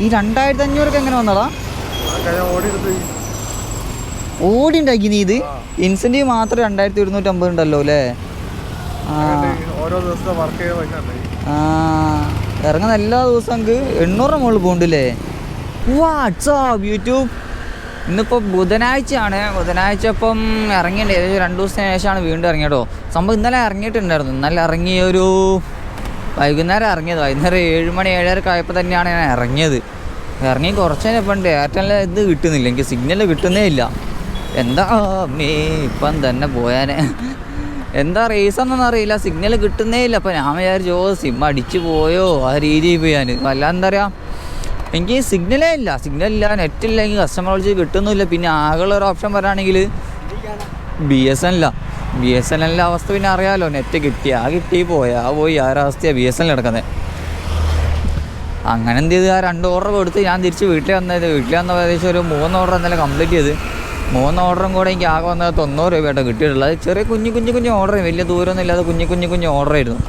ഈ 2500 എങ്ങനെ വന്നടാ? ഓടി ഉണ്ടാക്കി നീ ഇത്? ഇൻസെൻറ്റീവ് മാത്രം 2250 ഉണ്ടല്ലോ അല്ലേ? ഇറങ്ങുന്ന എല്ലാ ദിവസവും നമുക്ക് 800 മുകളിൽ പോകുന്നുണ്ടല്ലേ? WhatsApp YouTube. ഇന്നിപ്പോൾ ബുധനാഴ്ചയാണ്. ബുധനാഴ്ച ഇപ്പം ഇറങ്ങിയിട്ടുണ്ട്. ഏകദേശം 2 ദിവസത്തിന് ശേഷമാണ് വീണ്ടും ഇറങ്ങിയതോ. സംഭവം ഇന്നലെ ഇറങ്ങിയിട്ടുണ്ടായിരുന്നു. ഇന്നലെ ഇറങ്ങിയൊരു വൈകുന്നേരം ഇറങ്ങിയത്. വൈകുന്നേരം 7 മണി 7:30 ആയപ്പോൾ തന്നെയാണ് ഞാൻ ഇറങ്ങിയത്. ഇറങ്ങി കുറച്ച് കഴിഞ്ഞപ്പോൾ എയർടെലിൽ ഇത് കിട്ടുന്നില്ല, എനിക്ക് സിഗ്നൽ കിട്ടുന്നേ ഇല്ല. എന്താ ഇപ്പം തന്നെ പോയാനെ, എന്താ റീസണെന്നൊന്നും അറിയില്ല, സിഗ്നൽ കിട്ടുന്നേ ഇല്ല. അപ്പോൾ ഞാൻ വിചാരിച്ചു സിം അടിച്ചു പോയോ ആ രീതിയിൽ പോയി. ഞാൻ വല്ലാതെ എന്താ പറയുക, എനിക്ക് സിഗ്നലേ ഇല്ല, സിഗ്നലില്ല, നെറ്റില്ല, എനിക്ക് കസ്റ്റമർ വിളിച്ച് കിട്ടുന്നില്ല. പിന്നെ ആകെയുള്ള ഒരു ഓപ്ഷൻ പറയുകയാണെങ്കിൽ BSNL അവസ്ഥ പിന്നെ അറിയാമല്ലോ, നെറ്റ് കിട്ടി പോയി ആ ഒരവസ്ഥയാണ് BSNL കിടക്കുന്നത്. അങ്ങനെ എന്ത് ചെയ്ത് ആ 2 ഓർഡർ കൊടുത്ത് ഞാൻ തിരിച്ച് വീട്ടിൽ വന്നത്. വീട്ടിൽ വന്ന ഏകദേശം ഒരു 3 ഓർഡർ എന്നാലും കംപ്ലീറ്റ് ചെയ്ത്. 3 ഓർഡറും കൂടെ എനിക്ക് ആകെ വന്നത് 90 രൂപയായിട്ടോ കിട്ടിയിട്ടുള്ളത്. ചെറിയ കുഞ്ഞു ഓർഡർ, വലിയ ദൂരമൊന്നും ഇല്ലാതെ കുഞ്ഞു ഓർഡർ ആയിരുന്നു.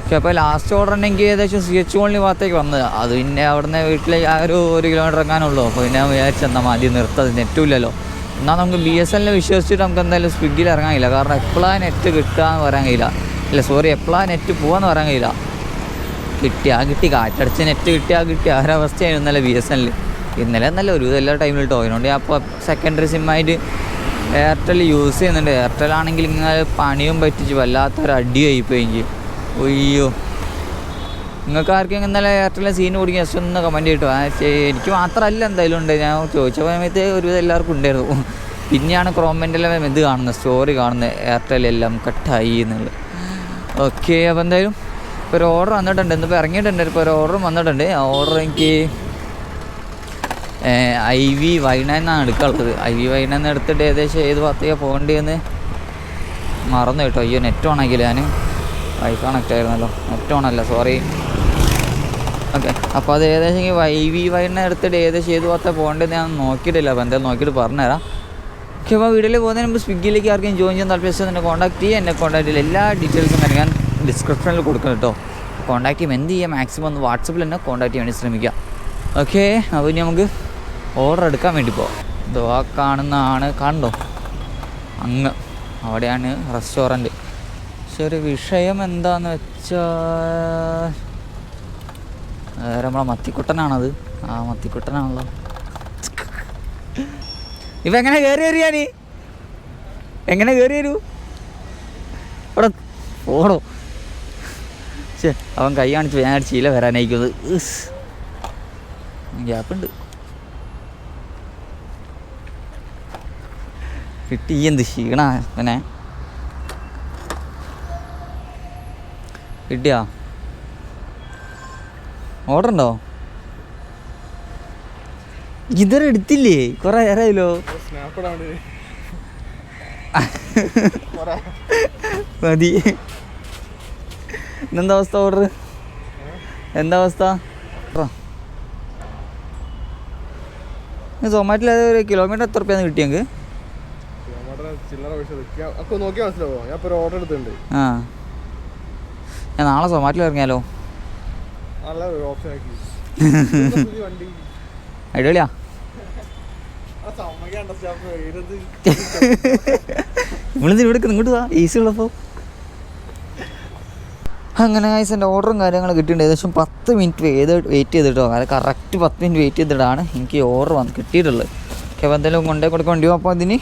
പക്ഷേ അപ്പോൾ ലാസ്റ്റ് ഓർഡർ ഉണ്ടെങ്കിൽ ഏകദേശം CH കോളനി ഭാഗത്തേക്ക് വന്നത്. അത് പിന്നെ അവിടുന്ന് വീട്ടിലേക്ക് ആ ഒരു 1 കിലോമീറ്റർ ഇറങ്ങാനുള്ളൂ. അപ്പോൾ പിന്നെ വിചാരിച്ചെന്നാൽ മതി, നിർത്തത്, നെറ്റുമില്ലല്ലോ. എന്നാൽ നമുക്ക് BSNL വിശ്വസിച്ചിട്ട് നമുക്ക് എന്തായാലും സ്വിഗ്ഗിയിൽ ഇറങ്ങാൻ കഴിയില്ല. കാരണം എപ്പോഴാണ് നെറ്റ് കിട്ടുകയെന്ന് പറയാൻ കഴിയില്ല. എപ്പോഴാണ് നെറ്റ് പോകാമെന്ന് പറയാൻ കഴിയില്ല. കിട്ടി കാറ്റടിച്ച് നെറ്റ് കിട്ടി ആ ഒരവസ്ഥയായിരുന്നു ഇന്നലെ BSNL. ഇന്നലെ എന്നല്ല ഒരു എല്ലാ ടൈമിൽ കേട്ടോ. അതിനോണ്ട് ഞാൻ ഇപ്പോൾ സെക്കൻഡറി സിമ്മായിട്ട് എയർടെൽ യൂസ് ചെയ്യുന്നുണ്ട്. എയർടെൽ ആണെങ്കിൽ ഇങ്ങനെ പണിയും പറ്റിച്ച് വല്ലാത്തൊരു അടിയായിപ്പോയി എനിക്ക്. അയ്യോ, നിങ്ങൾക്ക് ആർക്കെങ്കിലും ഇന്നലെ എയർടെലിലെ സീൻ ഓടിക്കാൻ ജസ്റ്റ് ഒന്ന് കമൻറ്റ് ചെയ്തിട്ടോ. എനിക്ക് മാത്രമല്ല എന്തായാലും ഉണ്ട്, ഞാൻ ചോദിച്ച സമയത്ത് ഒരുവിധം എല്ലാവർക്കും ഉണ്ടായിരുന്നു. പിന്നെയാണ് ക്രോമെൻ്റെല്ലാം ഇത് കാണുന്നത്, സ്റ്റോറി കാണുന്നത്, എയർടെലെല്ലാം കട്ടായി എന്നുള്ളത്. ഓക്കെ, അപ്പോൾ എന്തായാലും ഇപ്പോൾ ഒരു ഓർഡർ വന്നിട്ടുണ്ട്. ഇന്നിപ്പോൾ ഇറങ്ങിയിട്ടുണ്ട്. ഇപ്പോൾ ഒരു ഓർഡറും വന്നിട്ടുണ്ട്. ആ ഓർഡർ എനിക്ക് IV വൈനാന്നാണ് എടുക്കാനുള്ളത്. IV വൈനാന്ന് എടുത്തിട്ട് ഏകദേശം ഏത് ഭാഗത്തേക്കാണ് പോകേണ്ടതെന്ന് മറന്നു കേട്ടോ. അയ്യോ, നെറ്റ് ഓണാക്കില്ല, ഞാൻ വൈഫൈ കണക്റ്റ് ആയിരുന്നല്ലോ, നെറ്റ് ഓണല്ല, സോറി. ഓക്കെ, അപ്പോൾ അത് ഏകദേശം IV വൈന എടുത്തിട്ട് ഏകദേശം ഏത് ഭാഗത്താണ് പോകേണ്ടതെന്ന് ഞാൻ നോക്കിയിട്ടില്ല. അപ്പോൾ എന്തായാലും നോക്കിയിട്ട് പറഞ്ഞുതരാം. ഓക്കെ, അപ്പോൾ വീഡിയോയിൽ പോകുന്നതിന് മുമ്പ് സ്വിഗ്ഗിയിലേക്ക് ആർക്കും ജോയിൻ ചെയ്യാൻ താല്പര്യം എന്നെ കോൺടാക്ട് ചെയ്യുക. എന്നെ കോൺടാക്ട് ചെയ്യില്ല, എല്ലാ ഡീറ്റെയിൽസും ഞാൻ ഡിസ്ക്രിപ്ഷനിൽ കൊടുക്കണം കേട്ടോ. കോൺടാക്ട് ചെയ്യുമ്പോൾ എന്ത് ചെയ്യുക, മാക്സിമം ഒന്ന് വാട്സപ്പിൽ തന്നെ കോൺടാക്ട് ചെയ്യാൻ വേണ്ടി ശ്രമിക്കുക. ഓക്കെ, അപ്പോൾ ഇനി നമുക്ക് ഓർഡർ എടുക്കാൻ വേണ്ടി പോവാം. ഇതോ ആ കാണുന്നതാണ്, കണ്ടോ, അങ്ങ് അവിടെയാണ് റെസ്റ്റോറൻറ്റ്. പക്ഷെ ഒരു വിഷയം എന്താണെന്ന് വെച്ചാൽ നമ്മളെ മത്തിക്കുട്ടനാണത്. ആ മത്തിക്കുട്ടനാണല്ലോ. ഇപ്പം എങ്ങനെ കയറി വരിക, എങ്ങനെ കയറി വരൂ ഇവിടെ ഓടോ. ശേ, അവൻ കൈ കാണിച്ചു, ഞാൻ ചീല വരാനായിരിക്കുന്നത്. ഗ്യാപ്പുണ്ട്, കിട്ടി. എന്ത് ക്ഷീണ പിന്നെ കിട്ടിയാ? ഓർഡർ ഉണ്ടോ? ഇതുവരെ എടുത്തില്ലേ? കുറെ നേരമായല്ലോ. മതി. എന്താ അവസ്ഥ? ഓർഡർ എന്താ അവസ്ഥ? സൊമാറ്റോയിൽ ഒരു കിലോമീറ്റർ എത്ര രൂപയാണ് കിട്ടിയെങ്കിൽ? ആ, ഞാൻ നാളെ സൊമാറ്റോയിൽ ഇറങ്ങിയാലോ? അടിപൊളിയാ. നമ്മളിത് ഇവിടെ ഇങ്ങോട്ട് പോവാ, ഈസി ഉള്ളപ്പോൾ. അങ്ങനെ ഗൈസ് എൻ്റെ ഓർഡറും കാര്യങ്ങളും കിട്ടിയിട്ടുണ്ട്. ഏകദേശം 10 മിനിറ്റ് വെയിറ്റ് ചെയ്തിട്ടോ, അത് കറക്റ്റ് 10 മിനിറ്റ് വെയിറ്റ് ചെയ്തിട്ടാണ് എനിക്ക് ഓർഡർ കിട്ടിയിട്ടുള്ളത്. അപ്പോൾ എന്തെങ്കിലും കൊണ്ടേ കൊടുക്കാൻ വേണ്ടി. അപ്പോൾ അതിന്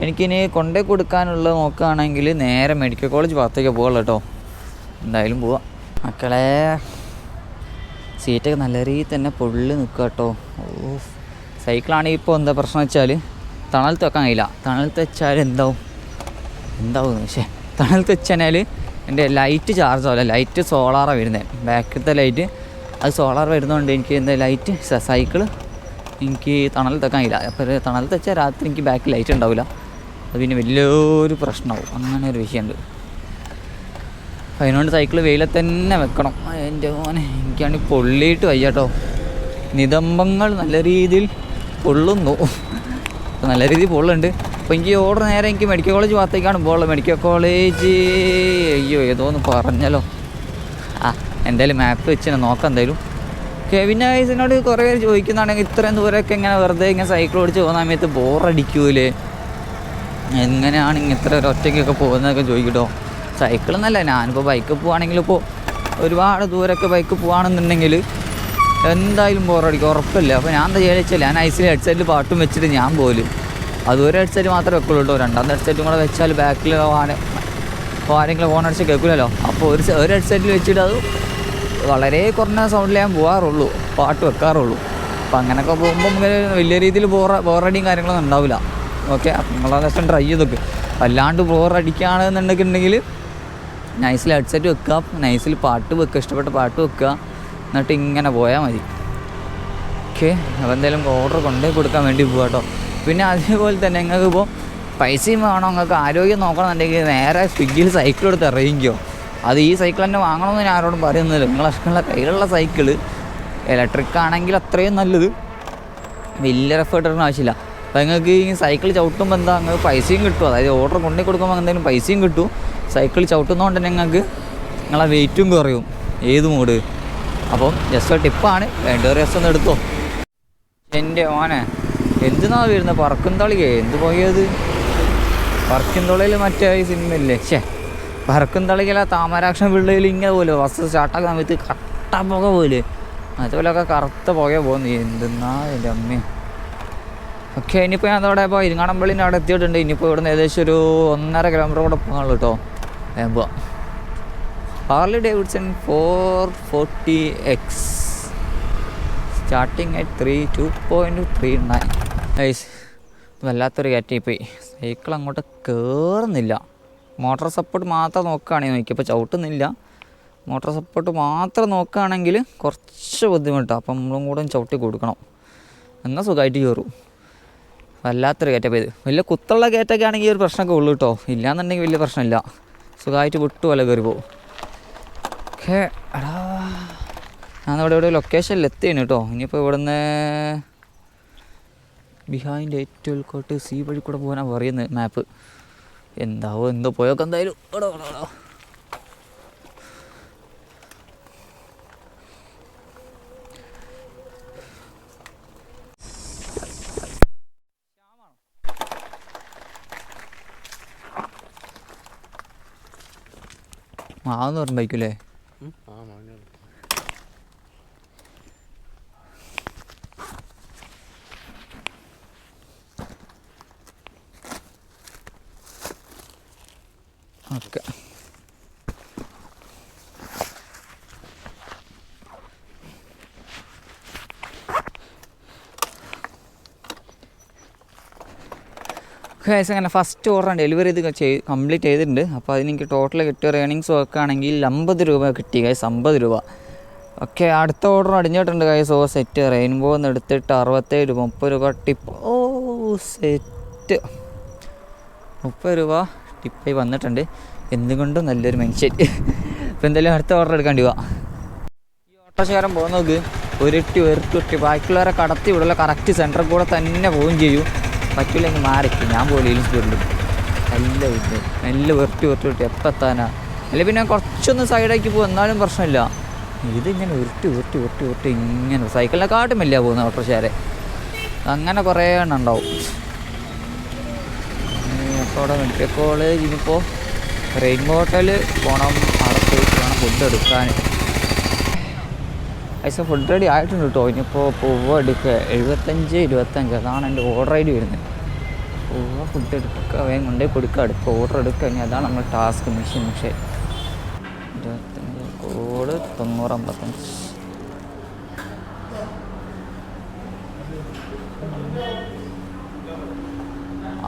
എനിക്കിനി കൊണ്ടേ കൊടുക്കാനുള്ളത് നോക്കുകയാണെങ്കിൽ നേരെ മെഡിക്കൽ കോളേജ് ഭാഗത്തേക്ക് പോകുള്ളൂ കേട്ടോ. എന്തായാലും പോവാം മക്കളെ. സീറ്റൊക്കെ നല്ല രീതിയിൽ തന്നെ പൊള്ളി നിൽക്കുക കേട്ടോ. ഓ, സൈക്കിളാണെങ്കിൽ ഇപ്പോൾ എന്താ പ്രശ്നം വെച്ചാൽ തണലത്ത് വെക്കാൻ കഴിയില്ല. തണലത്ത് വെച്ചാൽ എന്താവും പക്ഷേ തണലത്ത് വെച്ചാൽ എൻ്റെ ലൈറ്റ് ചാർജ് ആവില്ല. ലൈറ്റ് സോളാറാണ് വരുന്നത്, ബാക്കിലത്തെ ലൈറ്റ് അത് സോളാർ വരുന്നതുകൊണ്ട് എനിക്ക് എന്താ ലൈറ്റ് സൈക്കിള് എനിക്ക് തണലത്ത് വെക്കാൻ കഴിയില്ല. അപ്പോൾ തണലത്ത് വെച്ചാൽ രാത്രി എനിക്ക് ബാക്കിൽ ലൈറ്റ് ഉണ്ടാവില്ല. അത് പിന്നെ വലിയൊരു പ്രശ്നമാവും. അങ്ങനെ ഒരു വിഷയമുണ്ട്. അപ്പോൾ അതിനോണ്ട് സൈക്കിൾ വെയിലത്ത് തന്നെ വെക്കണം. എൻ്റെ മോനെ എനിക്കാണെങ്കിൽ പൊള്ളിയിട്ട് വയ്യ കേട്ടോ. നിതംബങ്ങൾ നല്ല രീതിയിൽ പൊള്ളുന്നു, നല്ല രീതിയിൽ പൊള്ളുന്നുണ്ട്. അപ്പോൾ എനിക്ക് ഓർഡർ നേരെ എനിക്ക് മെഡിക്കൽ കോളേജ് ഭാഗത്തേക്കാണ് പോകുള്ളത്. മെഡിക്കൽ കോളേജ് അയ്യോ ഏതോന്ന് പറഞ്ഞല്ലോ. എന്തായാലും മാപ്പ് വെച്ച് തന്നെ നോക്കാം. എന്തായാലും കെവിൻ ഐസിനോട് കുറേ പേര് ചോദിക്കുന്നതാണെങ്കിൽ ഇത്രയും ദൂരമൊക്കെ ഇങ്ങനെ വെറുതെ ഇങ്ങനെ സൈക്കിൾ ഓടിച്ച് പോകുന്ന സമയത്ത് ബോറടിക്കൂലേ, എങ്ങനെയാണ് ഇങ്ങനെ ഇത്ര ഒറ്റയ്ക്കൊക്കെ പോകുന്നതൊക്കെ ചോദിക്കട്ടോ. സൈക്കിൾ എന്നല്ല, ഞാനിപ്പോൾ ബൈക്ക് പോവുകയാണെങ്കിൽ ഇപ്പോൾ ഒരുപാട് ദൂരമൊക്കെ ബൈക്ക് പോകുകയാണെന്നുണ്ടെങ്കിൽ എന്തായാലും ബോറടിക്കും, ഉറപ്പില്ല. അപ്പോൾ ഞാൻ എന്താ ചോദിച്ചാൽ ഞാൻ ഐസിൽ ഹെഡ്സെറ്റിൽ പാട്ടും വെച്ചിട്ട് ഞാൻ പോലും അതൊരു ഹെഡ്സെറ്റ് മാത്രമേ വെക്കുള്ളൂ കേട്ടോ. രണ്ടാമത്തെ ഹെഡ്സെറ്റും കൂടെ വെച്ചാൽ ബാക്കിൽ ആരെങ്കിലും ഫോൺ അടിച്ച് കേൾക്കില്ലല്ലോ. അപ്പോൾ ഒരു ഹെഡ്സെറ്റിൽ വെച്ചിട്ട് അത് വളരെ കുറഞ്ഞ സൗണ്ടിൽ ഞാൻ പോകാറുള്ളൂ, പാട്ട് വെക്കാറുള്ളൂ. അപ്പോൾ അങ്ങനെയൊക്കെ പോകുമ്പോൾ ഇങ്ങനെ വലിയ രീതിയിൽ ബോറടിയും കാര്യങ്ങളൊന്നും ഉണ്ടാവില്ല. ഓക്കെ, അപ്പം നിങ്ങളത് ജസ്റ്റ് ട്രൈ ചെയ്തൊക്കെ. അല്ലാണ്ട് ബോറടിക്കുകയാണെന്നുണ്ടെങ്കിൽ നൈസിൽ ഹെഡ്സെറ്റ് വെക്കുക, നൈസിൽ പാട്ട് വെക്കുക, ഇഷ്ടപ്പെട്ട പാട്ട് വെക്കുക, എന്നിട്ട് ഇങ്ങനെ പോയാൽ മതി. ഓക്കെ, അപ്പോൾ എന്തായാലും ഓർഡർ കൊണ്ടേ കൊടുക്കാൻ വേണ്ടി പോകാം കേട്ടോ. പിന്നെ അതേപോലെ തന്നെ നിങ്ങൾക്ക് ഇപ്പോൾ പൈസയും വേണം, നിങ്ങൾക്ക് ആരോഗ്യം നോക്കണമെന്നുണ്ടെങ്കിൽ നേരെ സ്വിഗ്ഗിയിൽ സൈക്കിൾ എടുത്ത് ഇറങ്ങിക്കോ. അത് ഈ സൈക്കിൾ തന്നെ വാങ്ങണമെന്ന് ഞാൻ ആരോടും പറയുന്നില്ല. നിങ്ങളെ കയ്യിലുള്ള സൈക്കിൾ ഇലക്ട്രിക് ആണെങ്കിൽ അത്രയും നല്ലത്, വലിയ എഫേർട്ട് ഇടുന്ന ആവശ്യമില്ല. അപ്പോൾ നിങ്ങൾക്ക് ഈ സൈക്കിൾ ചവിട്ടുമ്പോൾ എന്താ നിങ്ങൾക്ക് പൈസയും കിട്ടും, അതായത് ഓർഡർ കൊണ്ടേ കൊടുക്കുമ്പോൾ എന്തെങ്കിലും പൈസയും കിട്ടും. സൈക്കിൾ ചവിട്ടുന്നതുകൊണ്ട് തന്നെ നിങ്ങൾക്ക് നിങ്ങളെ വെയിറ്റും കുറയും ഏത് മൂഡ്. അപ്പം ജസ്റ്റ് ഒരു ടിപ്പാണ്, വേണ്ടൊരു രസം ഒന്ന് എടുത്തോ. എൻ്റെ മോനെ എന്തിനാ വരുന്നത്, പറക്കുംതളികേ എന്ത് പോയത്. പറക്കുംതളിയിൽ മറ്റേ ഈ സിനിമയില്ലേ, പറക്കുംതളികയിലെ താമരാക്ഷൻ പിള്ളയിൽ ഇങ്ങനെ പോലെ ബസ് സ്റ്റാർട്ടാക്കുന്ന സമയത്ത് കട്ട പുക പോലെ, അതുപോലെയൊക്കെ കറുത്ത പുക പോകുന്നു. എന്തെന്നാ എൻ്റെ അമ്മ. ഓക്കെ, ഇനിയിപ്പോൾ ഞാൻ അതോടെ ഇപ്പോൾ ഇരിങ്ങാടമ്പള്ളിൻ്റെ അവിടെ എത്തിയിട്ടുണ്ട്. ഇനിയിപ്പോൾ ഇവിടുന്ന് ഏകദേശം ഒരു 1.5 കിലോമീറ്റർ കൂടെ പോകാനുള്ളൂ കേട്ടോ. പോവാം. Harley Davidson 440X starting at 2.39. Guys, വല്ലാത്തൊരു കയറ്റിപ്പോയി. സൈക്കിൾ അങ്ങോട്ട് കയറുന്നില്ല. മോട്ടോർ സപ്പോർട്ട് മാത്രം നോക്കുകയാണെങ്കിൽ നോക്കിയപ്പോൾ ചവിട്ടുന്നില്ല. മോട്ടോർ സപ്പോർട്ട് മാത്രം നോക്കുകയാണെങ്കിൽ കുറച്ച് ബുദ്ധിമുട്ടാണ്. അപ്പം നമ്മളും കൂടെ ചവിട്ടി കൊടുക്കണം, എന്നാൽ സുഖമായിട്ട് കയറും. വല്ലാത്തൊരു കയറ്റപ്പോൾ ഇത് വലിയ കുത്തുള്ള കയറ്റൊക്കെ ആണെങ്കിൽ ഒരു പ്രശ്നമൊക്കെ ഉള്ളൂ കേട്ടോ. ഇല്ലയെന്നുണ്ടെങ്കിൽ വലിയ പ്രശ്നമില്ല, സുഖമായിട്ട് വിട്ടു പോലെ കയറി പോകും. ഓക്കെ, എടാ ഞാനിവിടെ ലൊക്കേഷനിൽ എത്തിയാണ് കേട്ടോ. ഇനിയിപ്പോൾ ഇവിടുന്ന് ബിഹൈൻഡ് ഏറ്റവും കോട്ട് സി വഴി കൂടെ പോകാനാണ് പറയുന്നത് മാപ്പ്. എന്താവോ എന്തോ പോയൊക്കെ എന്തായാലും എടോ. മാവെന്ന് പറയുമ്പോഴേക്കില്ലേ ഓക്കെ. അങ്ങനെ ഫസ്റ്റ് ഓർഡർ ഡെലിവറി ഇത് കംപ്ലീറ്റ് ചെയ്തിട്ടുണ്ട്. അപ്പോൾ അതിനെനിക്ക് ടോട്ടൽ കിട്ടിയ ഏർണിങ്സ് നോക്കുകയാണെങ്കിൽ 50 രൂപ കിട്ടി ഗൈസ്, 50 രൂപ. ഓക്കെ, അടുത്ത ഓർഡർ അടിഞ്ഞിട്ടുണ്ട് ഗൈസ്. ഓ സെറ്റ്, റെയിൻബോ എന്ന് എടുത്തിട്ട് 67 രൂപ, 30 രൂപ ടിപ്പ്. ഓ സെറ്റ്, 30 രൂപ ടിപ്പായി വന്നിട്ടുണ്ട്. എന്തുകൊണ്ടും നല്ലൊരു മനുഷ്യൻ. ഇപ്പോൾ എന്തായാലും അടുത്ത ഓർഡർ എടുക്കേണ്ടി പോവാം. ഈ ഓട്ടോശേരം പോകുന്ന നോക്ക്, ഒരിട്ടി ബാക്കിയുള്ളവരെ കടത്തി വിടുള്ള കറക്റ്റ് സെൻറ്ററിൽ കൂടെ തന്നെ പോവുകയും ചെയ്യും. പറ്റില്ലെങ്കിൽ മാറിക്കും, ഞാൻ പോലും സ്പീഡിൽ നല്ല വെറുട്ടി എപ്പോൾ എത്താനാ. അല്ലെങ്കിൽ പിന്നെ കുറച്ചൊന്ന് സൈഡാക്കി പോകും, എന്നാലും പ്രശ്നമില്ല. ഇതിങ്ങനെ ഉരുട്ടി ഇങ്ങനെ സൈക്കിളിനെക്കാട്ടും വലിയ പോകുന്ന ഓട്ടോശേരെ അങ്ങനെ കുറേ എണ്ണം ഉണ്ടാവും. അപ്പോൾ അവിടെ മെഡിക്കൽ കോളേജ് ഇനിയിപ്പോൾ റെയിൻബോ ഹോട്ടൽ പോകണം, അവിടെ പോയിട്ട് വേണം ഫുഡ് എടുക്കാൻ. പൈസ ഫുഡ് റെഡി ആയിട്ടുണ്ട് കേട്ടോ. ഇനിയിപ്പോൾ പൂവ എടുക്കുക 75 അതാണ് എൻ്റെ ഓർഡർ ഐ ഡി വരുന്നത്. പൂവ ഫുഡ് എടുക്കുക, വേഗം കൊണ്ടുപോയി കൊടുക്കുക, അടുക്കുക, ഓർഡർ എടുക്കുക. ഇനി അതാണ് നമ്മൾ task. Mission 25 code 955.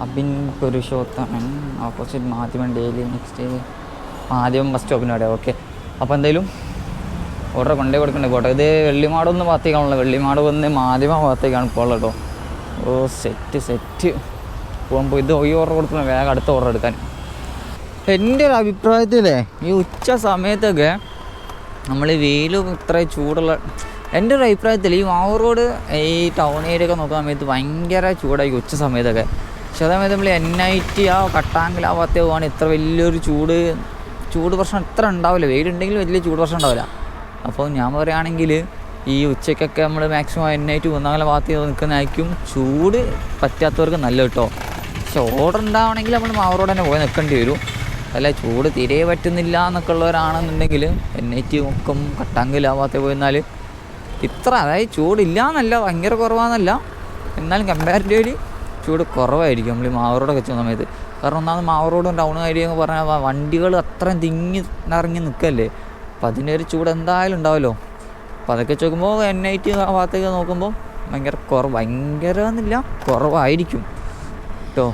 Abin Purushothaman, opposite മാധ്യമം ഡെയിലി, നെക്സ്റ്റ് മാധ്യമം ബസ് സ്റ്റോപ്പിന് അവിടെ. ഓക്കെ, അപ്പോൾ എന്തായാലും ഓർഡർ കൊണ്ടേ കൊടുക്കണ്ടേ പോട്ടെ. ഇത് വെള്ളിമാടൊന്ന് ഭാഗത്തേക്കാണല്ലോ, വെള്ളിമാട് വന്ന് മാധ്യമ ഭാഗത്തേക്കാണ് ഇപ്പോൾ കേട്ടോ. ഓ സെറ്റ് പോകുമ്പോൾ ഇത് ഈ ഓർഡർ കൊടുക്കുന്ന വേഗം അടുത്ത ഓർഡർ എടുക്കാൻ. എൻ്റെ ഒരു അഭിപ്രായത്തിലേ ഈ ഉച്ച സമയത്തൊക്കെ നമ്മൾ വെയിൽ ഇത്ര ചൂടുള്ള, എൻ്റെ ഒരു അഭിപ്രായത്തിൽ ഈ മാവൂർ റോഡ് ഈ ടൗൺ ഏരിയ ഒക്കെ നോക്കുന്ന സമയത്ത് ഭയങ്കര ചൂടായിരിക്കും ഉച്ച സമയത്തൊക്കെ. പക്ഷേ അതേമാതിരി നമ്മൾ NIT ആ കട്ടാങ്കിൽ ആ ഭാഗത്തേക്ക് പോകുകയാണെങ്കിൽ ഇത്ര വലിയൊരു ചൂട് പ്രശ്നം ഇത്ര ഉണ്ടാവില്ല. വെയിലുണ്ടെങ്കിൽ വലിയ ചൂട് പ്രശ്നം ഉണ്ടാവില്ല. അപ്പോൾ ഞാൻ പറയുകയാണെങ്കിൽ ഈ ഉച്ചയ്ക്കൊക്കെ നമ്മൾ മാക്സിമം നൈറ്റ് കുന്നമംഗലം ഭാഗത്ത് നിൽക്കുന്നതായിരിക്കും ചൂട് പറ്റാത്തവർക്ക് നല്ല കേട്ടോ. പക്ഷെ ഓർഡർ ഉണ്ടാവണമെങ്കിൽ നമ്മൾ മാവൂരോട് തന്നെ പോയി നിൽക്കേണ്ടി വരും. അല്ല ചൂട് തീരെ പറ്റുന്നില്ല എന്നൊക്കെ ഉള്ളവരാണെന്നുണ്ടെങ്കിൽ നൈറ്റ് ഒക്കെ കട്ടാങ്കൽ ആ ഭാഗത്ത് പോയിരുന്നാൽ ഇത്ര, അതായത് ചൂടില്ല എന്നല്ല, ഭയങ്കര കുറവാണെന്നല്ല, എന്നാലും കമ്പാരിറ്റീവ്ലി ചൂട് കുറവായിരിക്കും നമ്മൾ ഈ മാവൂരോടൊക്കെ വെച്ച സമയത്ത്. കാരണം ഒന്നാമത് മാവൂരോടും ടൗൺ ഏരിയ എന്ന് പറഞ്ഞാൽ വണ്ടികൾ അത്രയും തിങ്ങി നിറങ്ങി നിൽക്കല്ലേ, അപ്പം അതിൻ്റെ ഒരു ചൂട് എന്തായാലും ഉണ്ടാവുമല്ലോ. അപ്പോൾ അതൊക്കെ നോക്കുമ്പോൾ നൈറ്റ് ആ ഭാഗത്തേക്ക് നോക്കുമ്പോൾ ഭയങ്കര എന്നില്ല, കുറവായിരിക്കും കേട്ടോ.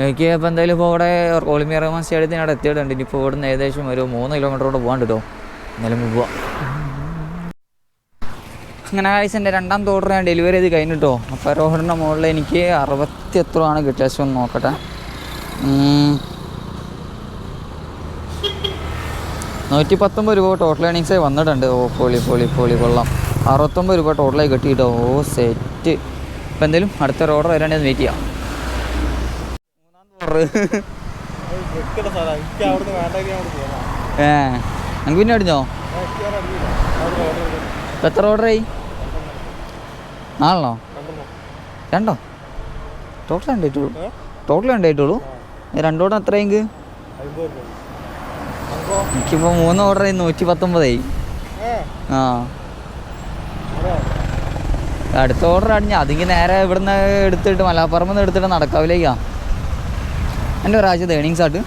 എനിക്ക് ഇപ്പോൾ എന്തായാലും ഇപ്പോൾ ഇവിടെ ഒളിമ്പിയ റഹ്മാൻ സ്റ്റേഡിയത്തിന് അവിടെ എത്തിയിട്ടുണ്ട്. ഇനിയിപ്പോൾ ഇവിടെ നിന്ന് ഏകദേശം ഒരു 3 കിലോമീറ്ററോടെ പോകാണ്ട് കേട്ടോ. എന്നാലും പോവാം. അങ്ങനെ ആഴ്ച എൻ്റെ രണ്ടാമത്തെ ഓർഡർ ഞാൻ ഡെലിവറി ചെയ്ത് കഴിഞ്ഞിട്ടോ. അപ്പോൾ ഓർഡറിൻ്റെ മുകളിൽ എനിക്ക് 60 എത്രയാണ് കിട്ടിയ ഒന്ന് നോക്കട്ടെ. 119 രൂപ ടോട്ടൽ ഏണിങ്സായി വന്നിട്ടുണ്ട്. ഓ പൊളി പൊളി പൊളി കൊള്ളാം. 69 രൂപ ടോട്ടലായി കിട്ടിയിട്ടോ. ഓ സെറ്റ്. ഇപ്പം എന്തായാലും അടുത്തൊരു ഓർഡർ വരാണ്ട് വെയിറ്റ് ചെയ്യാം. എനിക്ക് പിന്നെ അടിഞ്ഞോ? എത്ര ഓർഡറായി? 4 2 ടോട്ടൽ ഉണ്ടായിട്ടുള്ളൂ. 2 ഓർഡർ എത്രയെങ്കിൽ? എനിക്കിപ്പോൾ 3 ഓർഡറായി 119. ആ അടുത്ത ഓർഡർ അടിഞ്ഞ അതിങ്ങ് നേരെ ഇവിടുന്ന് എടുത്തിട്ട് മലാപ്പുറം നിന്ന് എടുത്തിട്ട് നടക്കാവില്ലേക്കാ. എൻ്റെ ഒരാഴ്ചത്തെ ഏണിങ്സ് ആയിട്ട്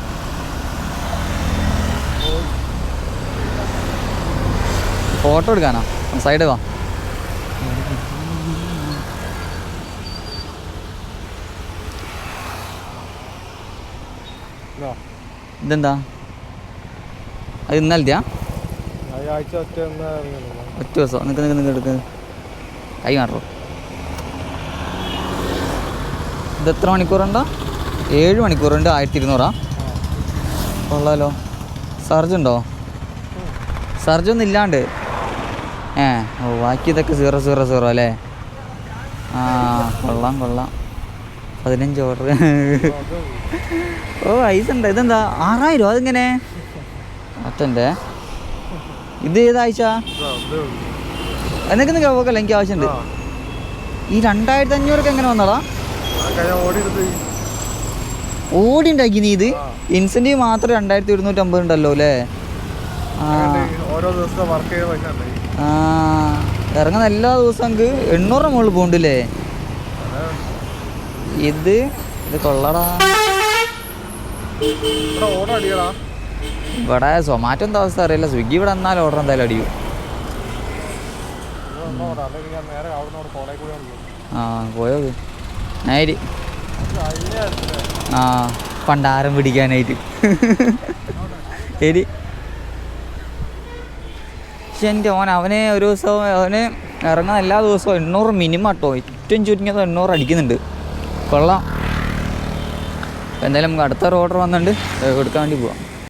ഫോട്ടോ എടുക്കാനാ. സൈഡ് വാ. ഇതെന്താ അത് ഇന്നലത്തെയാ? ഒറ്റ ദിവസം നിൽക്ക് എടുക്ക്. കൈ മാറോ. ഇത് എത്ര മണിക്കൂറുണ്ടോ? 7 മണിക്കൂറുണ്ട്. 1200. കൊള്ളാലോ. സർജുണ്ടോ? സർജൊന്നും ഇല്ലാണ്ട്. ഓ ബാക്കി ഇതൊക്കെ 000 അല്ലേ? ആ കൊള്ളാം 15 ഓർഡർ. ഓ ഐസ് ഉണ്ട്. ഇതെന്താ 6000? അതിങ്ങനെ അറ്റൻ്റെ ഇത് ഏതാഴ്ച? എന്നൊക്കെ പോക്കല്ല, എനിക്ക് ആവശ്യമുണ്ട്. ഈ 2500 എങ്ങനെ വന്നടാ? ഓടി ഉണ്ടാക്കി നീ ഇത്? ഇൻസെൻറ്റീവ് മാത്രം 2150 ഉണ്ടല്ലോ അല്ലേ? ഇറങ്ങുന്ന എല്ലാ ദിവസവും നമുക്ക് 800 മുകളിൽ പോകണ്ടല്ലേ? ഇത് കൊള്ളടാ. ഇവിടെ സൊമാറ്റോ എന്താ അവസ്ഥ അറിയില്ല. സ്വിഗ്ഗി ഇവിടെ എന്നാലും ഓർഡർ എന്തായാലും അടിക്കും. ആ പോയോ നേരി. ആ പണ്ടാരം പിടിക്കാനായിട്ട് ശരി. പക്ഷെ എൻ്റെ അവന് ഒരു ദിവസം അവന് ഇറങ്ങുന്ന എല്ലാ ദിവസവും 800 മിനിമം കേട്ടോ. ഏറ്റവും ചുരുങ്ങിയത് 800 അടിക്കുന്നുണ്ട്. കൊള്ളാം. എന്തായാലും നമുക്ക് അടുത്തൊരു ഓർഡർ വന്നിട്ടുണ്ട്, എടുക്കാൻ വേണ്ടി പോവാം.